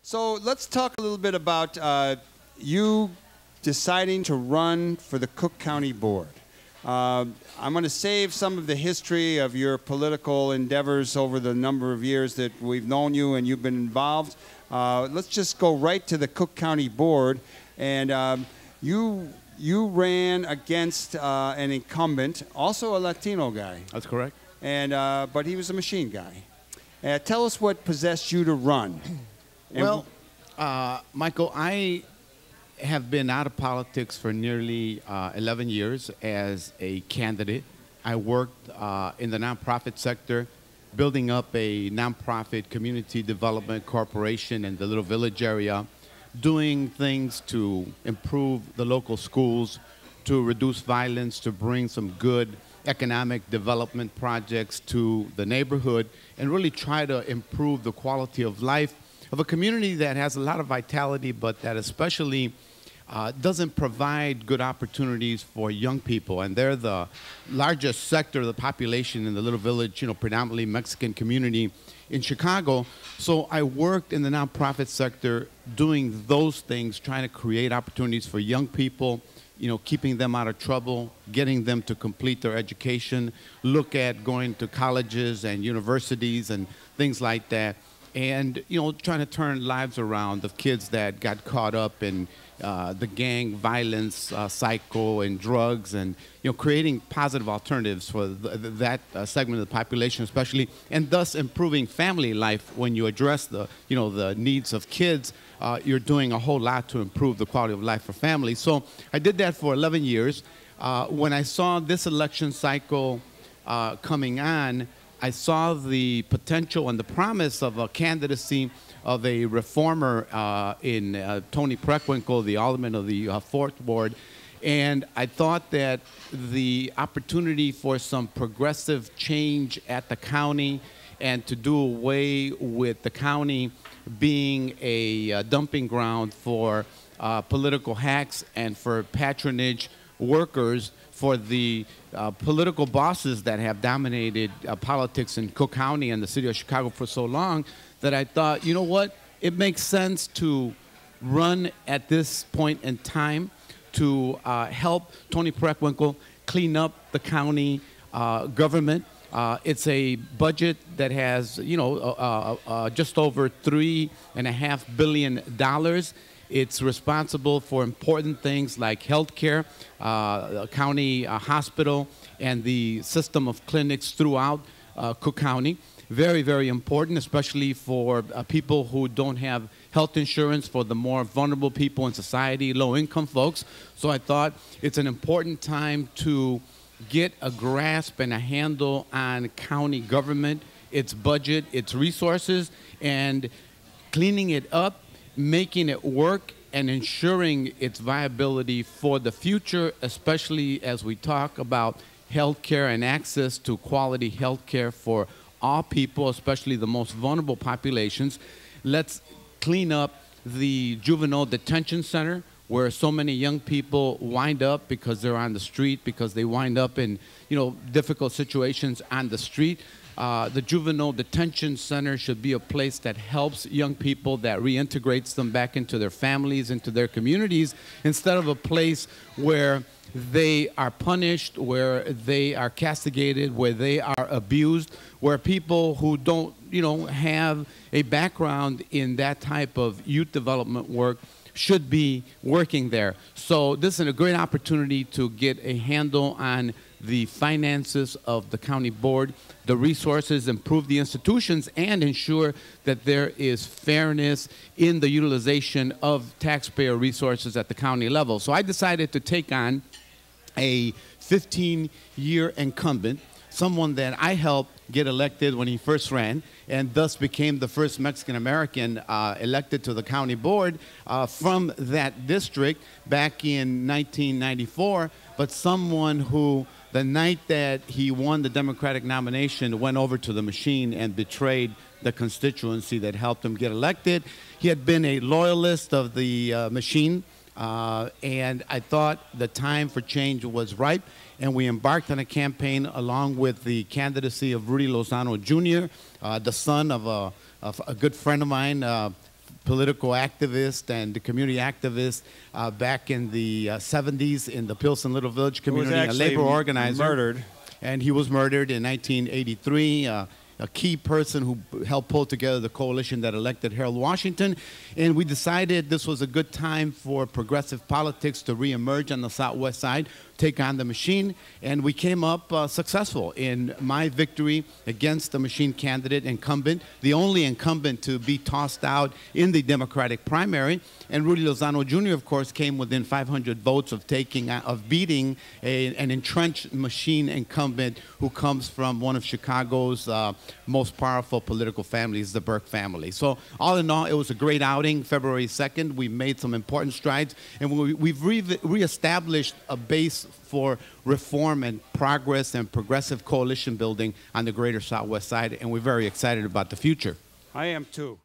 So let's talk a little bit about you deciding to run for the Cook County Board. I'm going to save some of the history of your political endeavors over the number of years that we've known you and you've been involved. Let's just go right to the Cook County Board. And you ran against an incumbent, also a Latino guy. That's correct. And but he was a machine guy. Tell us what possessed you to run. Well, Michael, I have been out of politics for nearly 11 years as a candidate. I worked in the nonprofit sector, building up a nonprofit community development corporation in the Little Village area, doing things to improve the local schools, to reduce violence, to bring some good economic development projects to the neighborhood, and really try to improve the quality of life of a community that has a lot of vitality, but that especially doesn't provide good opportunities for young people. And they're the largest sector of the population in the Little Village, predominantly Mexican community in Chicago. So I worked in the nonprofit sector doing those things, trying to create opportunities for young people, keeping them out of trouble, getting them to complete their education, look at going to colleges and universities and things like that. And, trying to turn lives around of kids that got caught up in the gang violence cycle and drugs, and, creating positive alternatives for that segment of the population especially, and thus improving family life. When you address the needs of kids, you're doing a whole lot to improve the quality of life for families. So I did that for 11 years. When I saw this election cycle coming on, I saw the potential and the promise of a candidacy of a reformer in Tony Preckwinkle, the alderman of the 4th Ward. And I thought that the opportunity for some progressive change at the county and to do away with the county being a dumping ground for political hacks and for patronage workers, for the political bosses that have dominated politics in Cook County and the city of Chicago for so long, that I thought, you know what, it makes sense to run at this point in time to help Tony Preckwinkle clean up the county government. It's a budget that has, just over $3.5 billion. It's responsible for important things like health care, county hospital, and the system of clinics throughout Cook County. Very, very important, especially for people who don't have health insurance, for the more vulnerable people in society, low-income folks. So I thought it's an important time to get a grasp and a handle on county government, its budget, its resources, and cleaning it up, making it work, and ensuring its viability for the future, especially as we talk about health care and access to quality health care for all people, especially the most vulnerable populations. Let's clean up the juvenile detention center, where so many young people wind up because they're on the street, because they wind up in difficult situations on the street. The juvenile detention center should be a place that helps young people, that reintegrates them back into their families, into their communities, instead of a place where they are punished, where they are castigated, where they are abused, where people who don't, have a background in that type of youth development work should be working there. So this is a great opportunity to get a handle on the finances of the county board, the resources, improve the institutions, and ensure that there is fairness in the utilization of taxpayer resources at the county level. So I decided to take on a 15-year incumbent, someone that I helped get elected when he first ran, and thus became the first Mexican-American elected to the county board from that district back in 1994, but someone who, the night that he won the Democratic nomination, went over to the machine and betrayed the constituency that helped him get elected. He had been a loyalist of the machine, and I thought the time for change was ripe, and we embarked on a campaign along with the candidacy of Rudy Lozano Jr., the son of a good friend of mine, political activist and the community activist back in the 70s in the Pilsen Little Village community, a labor organizer. Murdered. And he was murdered in 1983. A key person who helped pull together the coalition that elected Harold Washington. And we decided this was a good time for progressive politics to reemerge on the Southwest side, take on the machine, and we came up successful in my victory against the machine candidate incumbent, the only incumbent to be tossed out in the Democratic primary. And Rudy Lozano Jr., of course, came within 500 votes of beating an entrenched machine incumbent who comes from one of Chicago's most powerful political families, the Burke family. So all in all, it was a great outing. February 2nd, we made some important strides, and we've reestablished a base for reform and progress and progressive coalition building on the greater Southwest side, and we're very excited about the future. I am too.